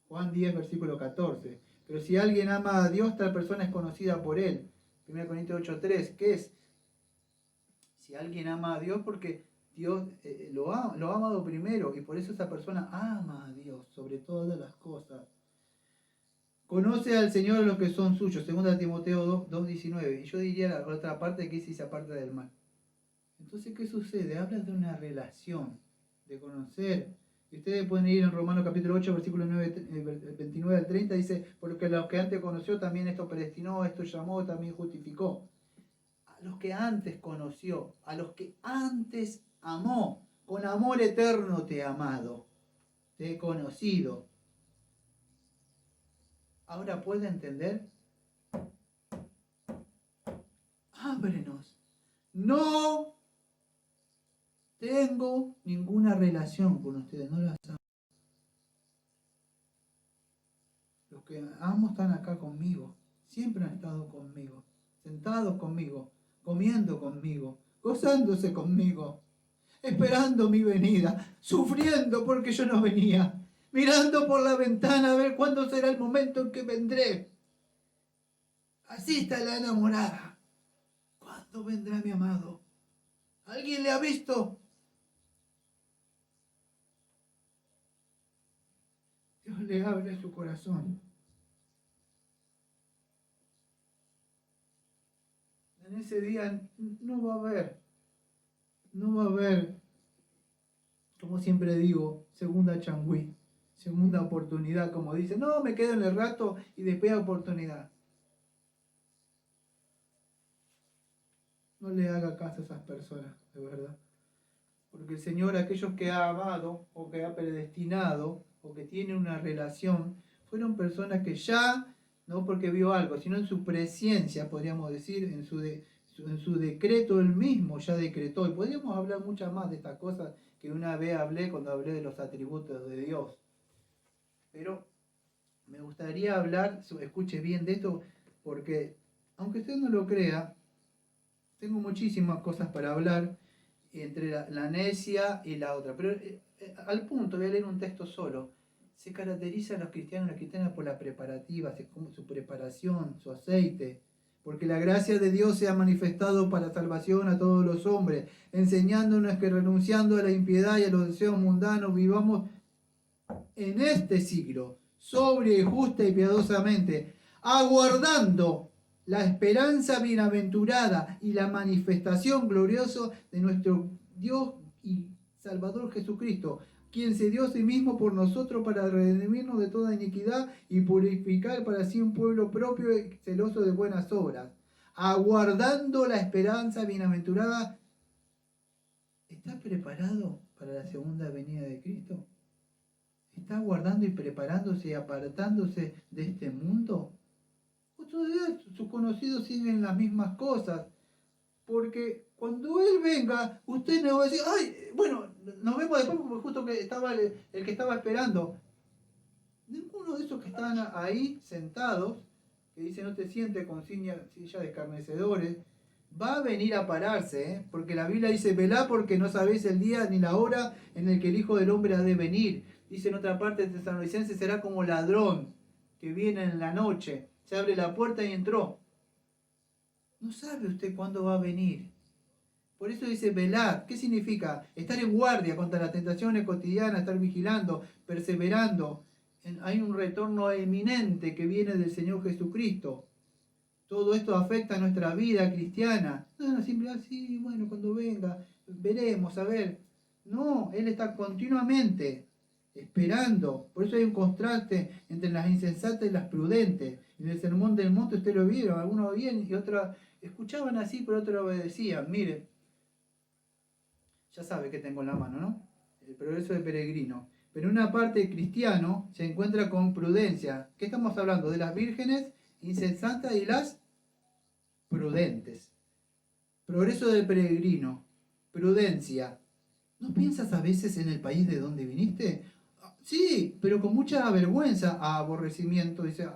Juan 10, versículo 14. Pero si alguien ama a Dios, tal persona es conocida por él. 1 Corintios 8, 3. ¿Qué es? Si alguien ama a Dios, porque Dios lo ha amado primero y por eso esa persona ama a Dios sobre todas las cosas. Conoce al Señor a los que son suyos, 2 Timoteo 2:19. Y yo diría la otra parte que se aparta del mal. Entonces, ¿qué sucede? Habla de una relación, de conocer. Y ustedes pueden ir en Romanos capítulo 8, versículo 29 al 30, dice, porque a los que antes conoció también esto predestinó, esto llamó, también justificó. A los que antes conoció, a los que antes amó, con amor eterno te he amado, te he conocido. Ahora puede entender. Ábrenos. No tengo ninguna relación con ustedes, no las amo. Los que amo están acá conmigo, siempre han estado conmigo, sentados conmigo, comiendo conmigo, gozándose conmigo, esperando mi venida, sufriendo porque yo no venía, mirando por la ventana a ver cuándo será el momento en que vendré. Así está la enamorada. ¿Cuándo vendrá mi amado? ¿Alguien le ha visto? Dios le abre su corazón. En ese día no va a haber, como siempre digo, segunda changüí, segunda oportunidad, como dice, no, me quedo en el rato y después hay oportunidad. No le haga caso a esas personas, de verdad. Porque el Señor, aquellos que ha amado o que ha predestinado o que tienen una relación, fueron personas que ya, no porque vio algo, sino en su presciencia, podríamos decir, en su decreto él mismo ya decretó. Y podríamos hablar muchas más de estas cosas que una vez hablé cuando hablé de los atributos de Dios. Pero me gustaría hablar, escuche bien de esto, porque aunque usted no lo crea, tengo muchísimas cosas para hablar entre la necia y la otra. Pero al punto, voy a leer un texto solo. Se caracterizan los cristianos y las cristianas por la preparativa, su preparación, su aceite. Porque la gracia de Dios se ha manifestado para salvación a todos los hombres, enseñándonos que renunciando a la impiedad y a los deseos mundanos, vivamos en este siglo, sobria y justa y piadosamente, aguardando la esperanza bienaventurada y la manifestación gloriosa de nuestro Dios y Salvador Jesucristo, quien se dio a sí mismo por nosotros para redimirnos de toda iniquidad y purificar para sí un pueblo propio y celoso de buenas obras, aguardando la esperanza bienaventurada. ¿Está preparado para la segunda venida de Cristo? ¿Está aguardando y preparándose y apartándose de este mundo? ¿O todavía sus conocidos siguen las mismas cosas? Porque cuando Él venga, usted no va a decir, ay, bueno, nos vemos después porque justo que estaba el que estaba esperando. Ninguno de esos que están ahí sentados, que dice no te sientes con silla de escarnecedores, va a venir a pararse, ¿eh? Porque la Biblia dice, velá porque no sabéis el día ni la hora en el que el Hijo del Hombre ha de venir. Dice en otra parte de Tesalonicenses, será como ladrón que viene en la noche, se abre la puerta y entró. No sabe usted cuándo va a venir. Por eso dice velad. ¿Qué significa? Estar en guardia contra las tentaciones cotidianas, estar vigilando, perseverando. Hay un retorno eminente que viene del Señor Jesucristo. Todo esto afecta a nuestra vida cristiana. No, simplemente así, bueno, cuando venga, veremos, a ver. No, Él está continuamente esperando. Por eso hay un contraste entre las insensatas y las prudentes. En el Sermón del Monte usted lo vieron, algunos oían y otros escuchaban así, pero otros obedecían. Mire, ya sabe que tengo en la mano, ¿no? El progreso de peregrino. Pero una parte cristiano se encuentra con prudencia. ¿Qué estamos hablando? De las vírgenes insensatas y las prudentes. Progreso del peregrino. Prudencia. ¿No piensas a veces en el país de donde viniste? Sí, pero con mucha vergüenza, aborrecimiento. Dice,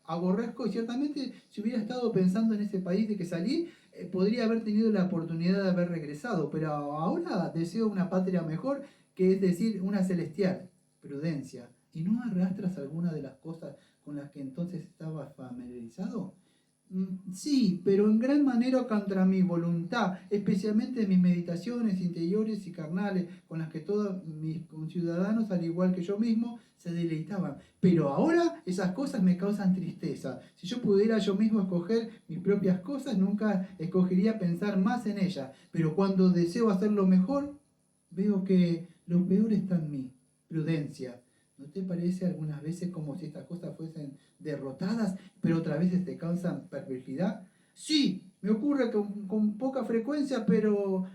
aborrezco y ciertamente si hubiera estado pensando en ese país de que salí, podría haber tenido la oportunidad de haber regresado, pero ahora deseo una patria mejor, que es decir, una celestial. Prudencia. ¿Y no arrastras alguna de las cosas con las que entonces estabas familiarizado? Sí, pero en gran manera contra mi voluntad, especialmente en mis meditaciones interiores y carnales, con las que todos mis conciudadanos, al igual que yo mismo, se deleitaban. Pero ahora esas cosas me causan tristeza. Si yo pudiera yo mismo escoger mis propias cosas, nunca escogería pensar más en ellas. Pero cuando deseo hacerlo mejor, veo que lo peor está en mí. Prudencia. ¿No te parece algunas veces como si estas cosas fuesen derrotadas, pero otras veces te causan perversidad? Sí, me ocurre con poca frecuencia, pero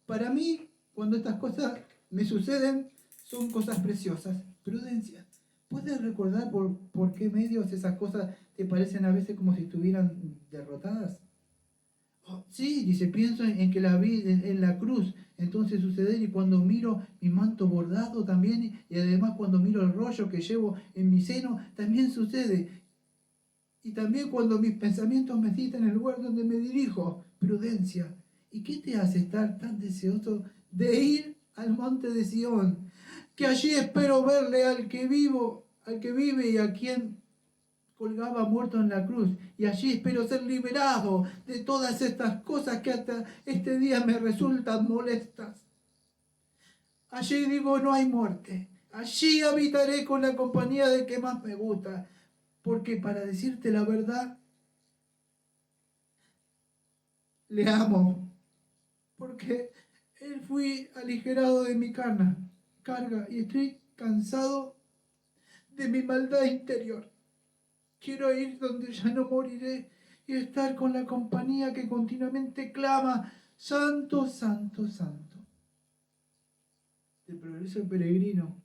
para mí, cuando estas cosas me suceden, son cosas preciosas. Prudencia. ¿Puedes recordar por qué medios esas cosas te parecen a veces como si estuvieran derrotadas? Oh, sí, dice, pienso en que la vi en la cruz, entonces suceder, y cuando miro mi manto bordado también, y además cuando miro el rollo que llevo en mi seno, también sucede. Y también cuando mis pensamientos me citan en el lugar donde me dirijo, prudencia. ¿Y qué te hace estar tan deseoso de ir al monte de Sión? Que allí espero verle al que vive y a quien colgaba muerto en la cruz, y allí espero ser liberado de todas estas cosas que hasta este día me resultan molestas. Allí digo, no hay muerte. Allí habitaré con la compañía de que más me gusta, porque para decirte la verdad, le amo, porque él fui aligerado de mi carga y estoy cansado de mi maldad interior. Quiero ir donde ya no moriré y estar con la compañía que continuamente clama, Santo, Santo, Santo. El progreso del peregrino.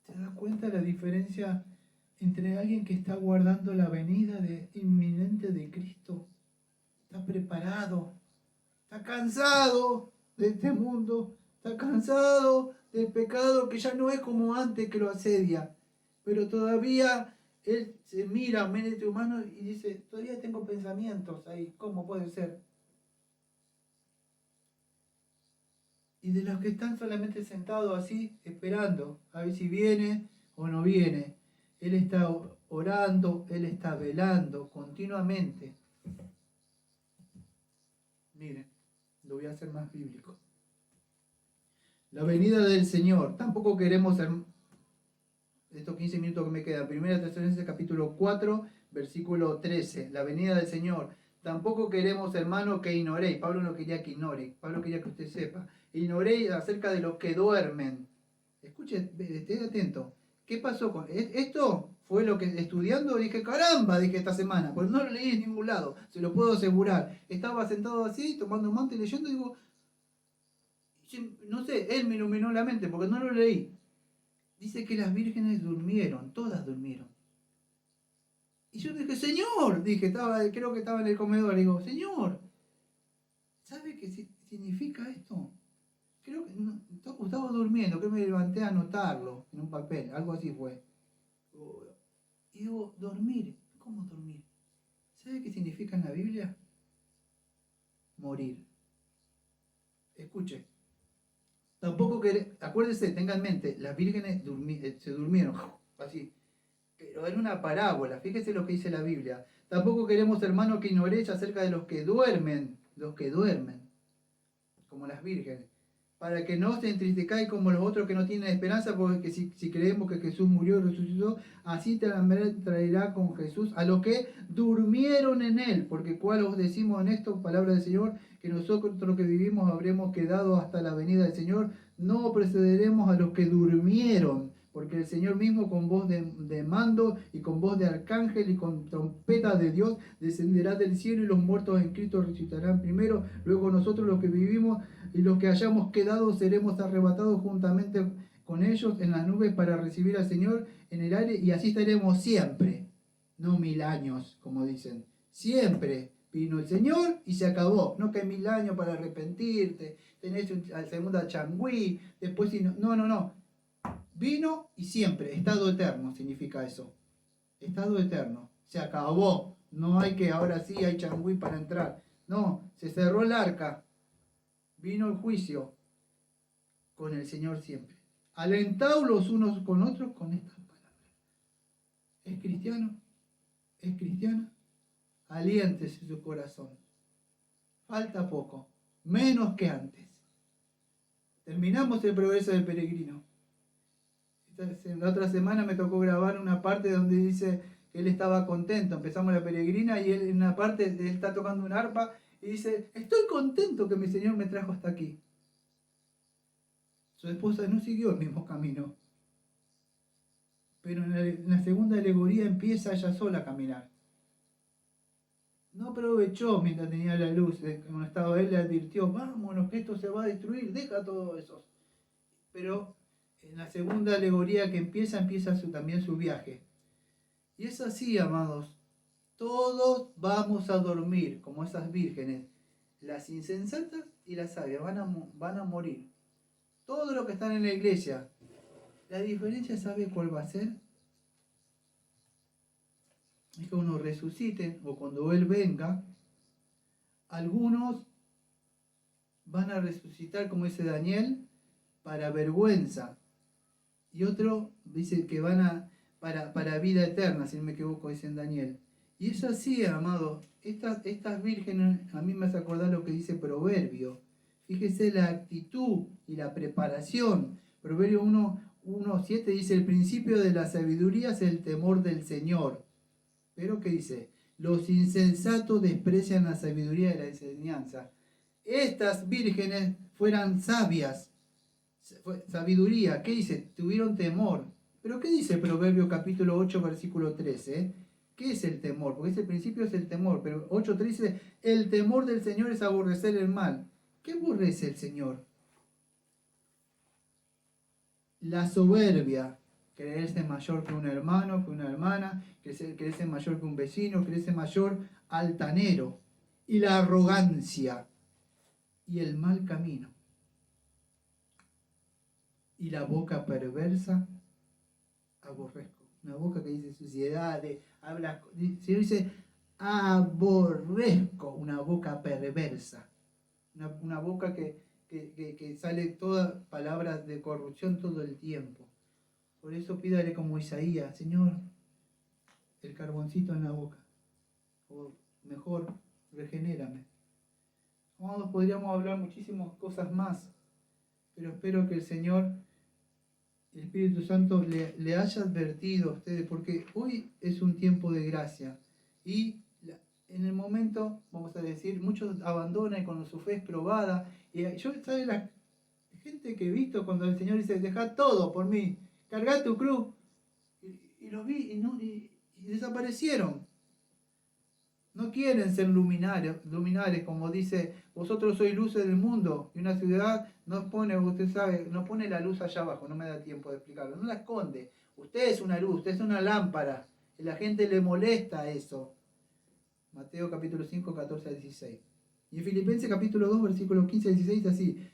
¿Te das cuenta de la diferencia entre alguien que está guardando la venida inminente de Cristo? Está preparado, está cansado de este mundo, está cansado del pecado que ya no es como antes que lo asedia, pero todavía él se mira a mente humano y dice, todavía tengo pensamientos ahí, ¿cómo puede ser? Y de los que están solamente sentados así, esperando, a ver si viene o no viene. Él está orando, Él está velando continuamente. Miren, lo voy a hacer más bíblico. La venida del Señor. Tampoco queremos estos 15 minutos que me quedan. Primera Tesalonicenses capítulo 4, versículo 13, la venida del Señor. Tampoco queremos, hermano, que ignoréis. Pablo no quería que ignore, Pablo quería que usted sepa. Ignoréis acerca de los que duermen. Escuche, esté atento. ¿Qué pasó con esto? Fue lo que estudiando dije, caramba, dije esta semana, pues no lo leí en ningún lado, se lo puedo asegurar. Estaba sentado así, tomando un mate, leyendo, y digo, no sé, él me iluminó la mente porque no lo leí. Dice que las vírgenes durmieron, todas durmieron. Y yo dije, Señor, dije, creo que estaba en el comedor, digo, Señor, ¿sabe qué significa esto? Creo que estaba durmiendo, que me levanté a anotarlo en un papel, algo así fue. Y digo, dormir, ¿cómo dormir? ¿Sabe qué significa en la Biblia? Morir. Escuche. Tampoco acuérdese, tenga en mente, las vírgenes se durmieron, así. Pero era una parábola, fíjese lo que dice la Biblia. Tampoco queremos, hermano, que ignoréis acerca de los que duermen, como las vírgenes, para que no os entristezcáis como los otros que no tienen esperanza, porque si creemos que Jesús murió y resucitó, así también traerá con Jesús a los que durmieron en él, porque cuál os decimos en esto, palabra del Señor, que nosotros los que vivimos habremos quedado hasta la venida del Señor, no precederemos a los que durmieron, porque el Señor mismo con voz de mando y con voz de arcángel y con trompeta de Dios descenderá del cielo y los muertos en Cristo resucitarán primero, luego nosotros los que vivimos y los que hayamos quedado seremos arrebatados juntamente con ellos en las nubes para recibir al Señor en el aire y así estaremos siempre, no 1000 años como dicen, siempre. Vino el Señor y se acabó. No que 1000 años para arrepentirte, tenés al segunda changüí, después si no, no. Vino y siempre, estado eterno significa eso. Estado eterno. Se acabó. No hay que ahora sí hay changüí para entrar. No, se cerró el arca. Vino el juicio con el Señor siempre. Alentaos los unos con otros con estas palabras. ¿Es cristiano? ¿Es cristiana? Aliéntese su corazón. Falta poco, menos que antes. Terminamos el progreso del peregrino. La otra semana me tocó grabar una parte donde dice que él estaba contento. Empezamos la peregrina y él en una parte él está tocando un arpa y dice, estoy contento que mi Señor me trajo hasta aquí. Su esposa no siguió el mismo camino. Pero en la segunda alegoría empieza ella sola a caminar. No aprovechó mientras tenía la luz. Cuando estaba él le advirtió, vámonos que esto se va a destruir, deja todo eso. Pero en la segunda alegoría que empieza también su viaje. Y es así, amados. Todos vamos a dormir como esas vírgenes. Las insensatas y las sabias van a morir. Todos los que están en la iglesia. La diferencia, ¿sabe cuál va a ser? Es que uno resucite o cuando Él venga, algunos van a resucitar, como dice Daniel, para vergüenza. Y otro dice que van para vida eterna, si no me equivoco, dice en Daniel. Y es así, amado. Estas vírgenes, a mí me hace acordar lo que dice Proverbio. Fíjese la actitud y la preparación. Proverbio 1:7 dice, el principio de la sabiduría es el temor del Señor. Pero ¿qué dice? Los insensatos desprecian la sabiduría de la enseñanza. Estas vírgenes fueran sabias. Sabiduría, ¿qué dice? Tuvieron temor. Pero ¿qué dice Proverbio capítulo 8, versículo 13? ¿Qué es el temor? Porque ese principio es el temor, pero 8:13 dice, el temor del Señor es aborrecer el mal. ¿Qué aborrece el Señor? La soberbia, creerse mayor que un hermano, que una hermana, creerse mayor que un vecino, creerse mayor altanero. Y la arrogancia y el mal camino. Y la boca perversa, aborrezco. Una boca que dice suciedades, habla, se dice aborrezco, una boca perversa. Una boca que sale todas palabras de corrupción todo el tiempo. Por eso pídale como Isaías, Señor, el carboncito en la boca. O mejor, regenérame. Amados, podríamos hablar muchísimas cosas más, pero espero que el Señor, el Espíritu Santo, le haya advertido a ustedes, porque hoy es un tiempo de gracia. Y en el momento, vamos a decir, muchos abandonan cuando su fe es probada. Y yo, ¿sabes? La gente que he visto cuando el Señor dice, deja todo por mí, carga tu cruz. Y los vi y desaparecieron. No quieren ser luminares, como dice, vosotros sois luces del mundo. Y una ciudad no pone, usted sabe, no pone la luz allá abajo, no me da tiempo de explicarlo, no la esconde. Usted es una luz, usted es una lámpara. Y la gente le molesta eso. Mateo capítulo 5, 14 al 16. Y en Filipenses capítulo 2, versículos 15 al 16, así.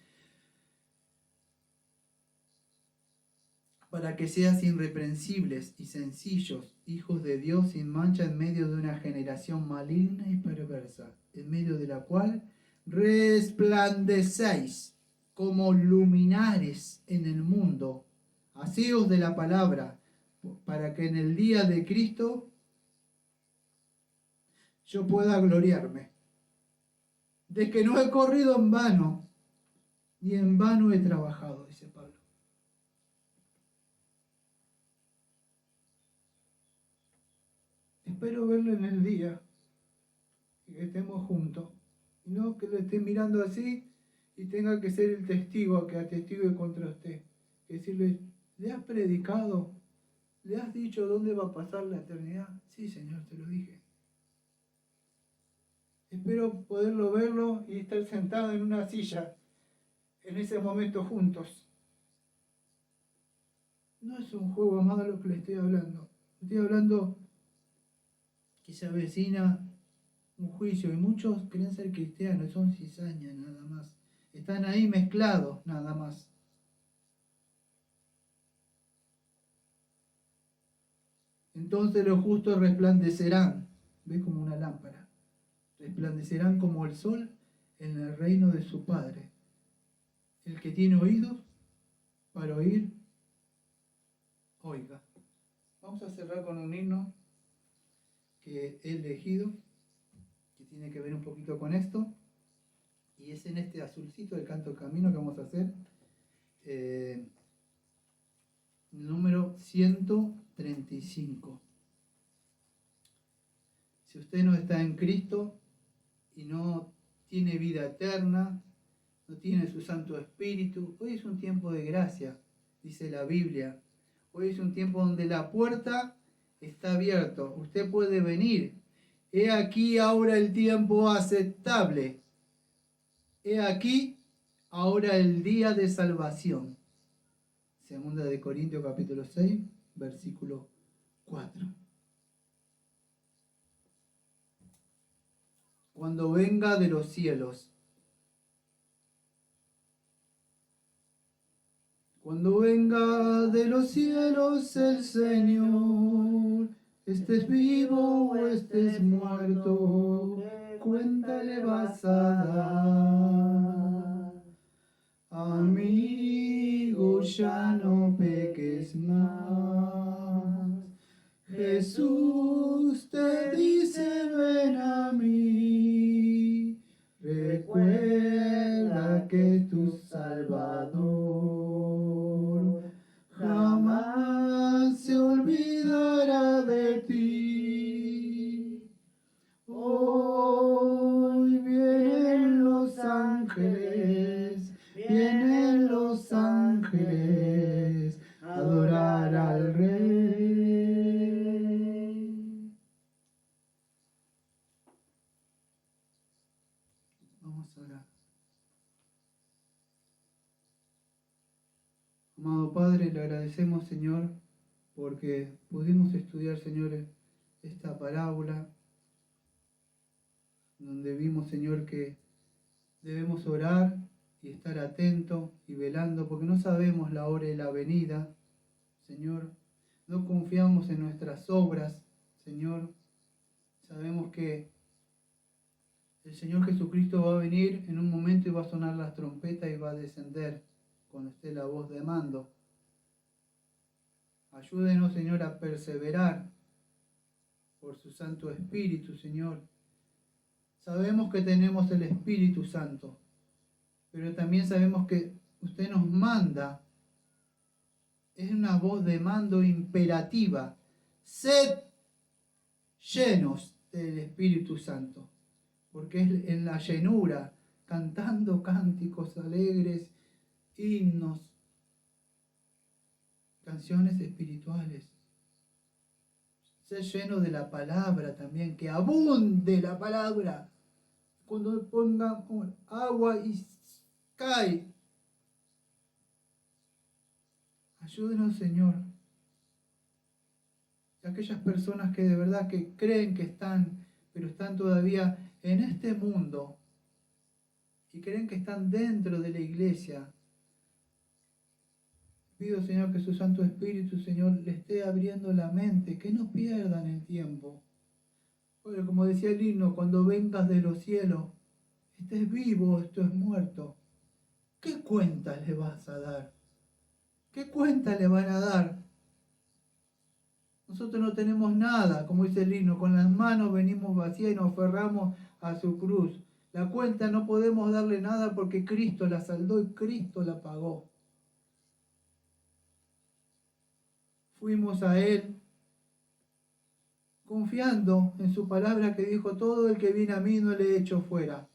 Para que seas irreprensibles y sencillos, hijos de Dios sin mancha en medio de una generación maligna y perversa, en medio de la cual resplandecéis como luminares en el mundo, asíos de la palabra, para que en el día de Cristo yo pueda gloriarme, de que no he corrido en vano, ni en vano he trabajado, dice Pablo. Espero verlo en el día, y que estemos juntos, y no que lo esté mirando así y tenga que ser el testigo que atestigue contra usted. Que decirle, ¿le has predicado? ¿Le has dicho dónde va a pasar la eternidad? Sí, Señor, te lo dije. Espero poderlo verlo y estar sentado en una silla en ese momento juntos. No es un juego, amado, lo que le estoy hablando. Estoy hablando que se avecina un juicio y muchos creen ser cristianos, son cizañas nada más. Están ahí mezclados nada más. Entonces los justos resplandecerán, ¿ves? Como una lámpara. Resplandecerán como el sol en el reino de su Padre. El que tiene oídos para oír, oiga. Vamos a cerrar con un himno que he elegido, que tiene que ver un poquito con esto, y es en este azulcito del canto camino que vamos a hacer, número 135. Si usted no está en Cristo y no tiene vida eterna, no tiene su Santo Espíritu, hoy es un tiempo de gracia, dice la Biblia. Hoy es un tiempo donde la puerta está abierta. Usted puede venir. He aquí ahora el tiempo aceptable. He aquí ahora el día de salvación. Segunda de Corintios capítulo 6, versículo 4. Cuando venga de los cielos. Cuando venga de los cielos el Señor, estés vivo o estés muerto, cuenta le vas a dar. Amigo, ya no peques más. Jesús te dice, ven a mí. Recuerda que tu Salvador jamás se olvidará de ti. Hoy vienen los ángeles, a adorar al Rey. Vamos a orar. Amado Padre, le agradecemos, Señor, porque pudimos estudiar, Señor, esta parábola, donde vimos, Señor, que debemos orar y estar atentos y velando, porque no sabemos la hora y la venida, Señor. No confiamos en nuestras obras, Señor. Sabemos que el Señor Jesucristo va a venir en un momento y va a sonar las trompetas y va a descender cuando esté la voz de mando. Ayúdenos, Señor, a perseverar por su Santo Espíritu, Señor. Sabemos que tenemos el Espíritu Santo, pero también sabemos que usted nos manda. Es una voz de mando imperativa. Sed llenos del Espíritu Santo, porque es en la llenura, cantando cánticos alegres, himnos, canciones espirituales. Ser lleno de la palabra también, que abunde la palabra. Cuando ponga agua y cae. Ayúdenos, Señor. Y aquellas personas que de verdad que creen que están, pero están todavía en este mundo y creen que están dentro de la iglesia. Pido, Señor, que su Santo Espíritu, Señor, le esté abriendo la mente, que no pierdan el tiempo. Porque como decía el himno, cuando vengas de los cielos, estés vivo, esto es muerto. ¿Qué cuentas le vas a dar? ¿Qué cuentas le van a dar? Nosotros no tenemos nada, como dice el himno, con las manos venimos vacías y nos aferramos a su cruz. La cuenta no podemos darle nada porque Cristo la saldó y Cristo la pagó. Fuimos a Él confiando en su palabra que dijo, todo el que viene a mí no le echo fuera.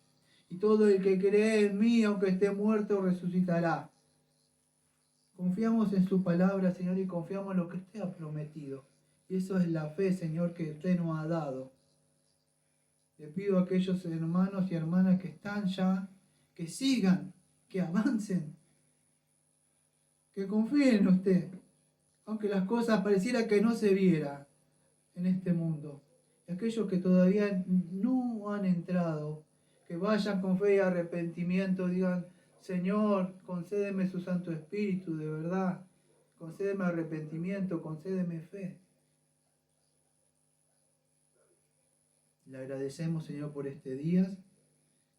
Y todo el que cree en mí, aunque esté muerto, resucitará. Confiamos en su palabra, Señor, y confiamos en lo que usted ha prometido. Y eso es la fe, Señor, que usted nos ha dado. Le pido a aquellos hermanos y hermanas que están ya, que sigan, que avancen, que confíen en usted, aunque las cosas pareciera que no se viera en este mundo. Y aquellos que todavía no han entrado, que vayan con fe y arrepentimiento, digan, Señor, concédeme su Santo Espíritu, de verdad, concédeme arrepentimiento, concédeme fe. Le agradecemos, Señor, por este día.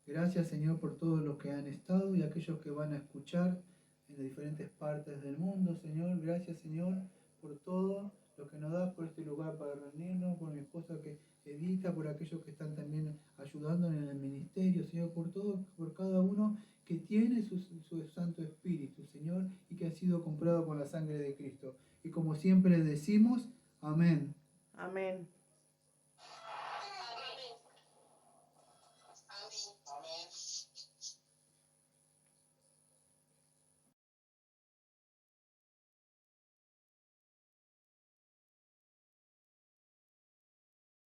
Gracias, Señor, por todos los que han estado y aquellos que van a escuchar en las diferentes partes del mundo, Señor. Gracias, Señor, por todo lo que nos das, por este lugar para reunirnos, por mi esposa que edita, por aquellos que están también ayudando en el ministerio, Señor, por todo, por cada uno que tiene su Santo Espíritu, Señor, y que ha sido comprado con la sangre de Cristo. Y como siempre decimos, amén. Amén.